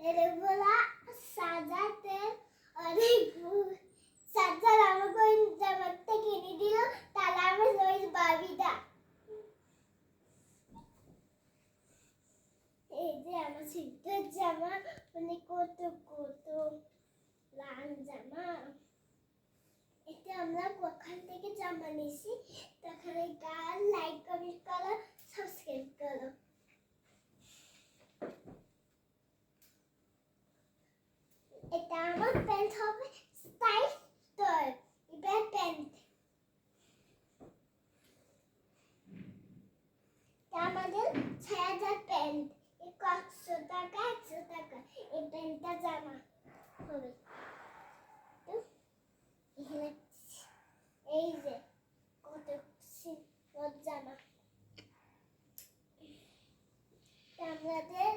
এগুলা সাজাতে অনেক সাজার আমাকে ওই জামাটা কিনে দিল, তাহলে আমি ওই বাবিটা এই যে আমার শীতের জামা, মানে কত কত লাল জামা। এটা আমরা ওখান থেকে জামা নিয়েছি। তাহলে গান লাইক কমেন্ট করো, সাবস্ক্রাইব করো। এটা আমার প্যান্ট হবে স্টাইল স্টোর, এটা প্যান্ট। আমাদের ৬০০০ প্যান্ট, ১০০ টাকা ১০০ টাকা এই প্যান্টটা জামা হবে। এই যে কত জামা আমাদের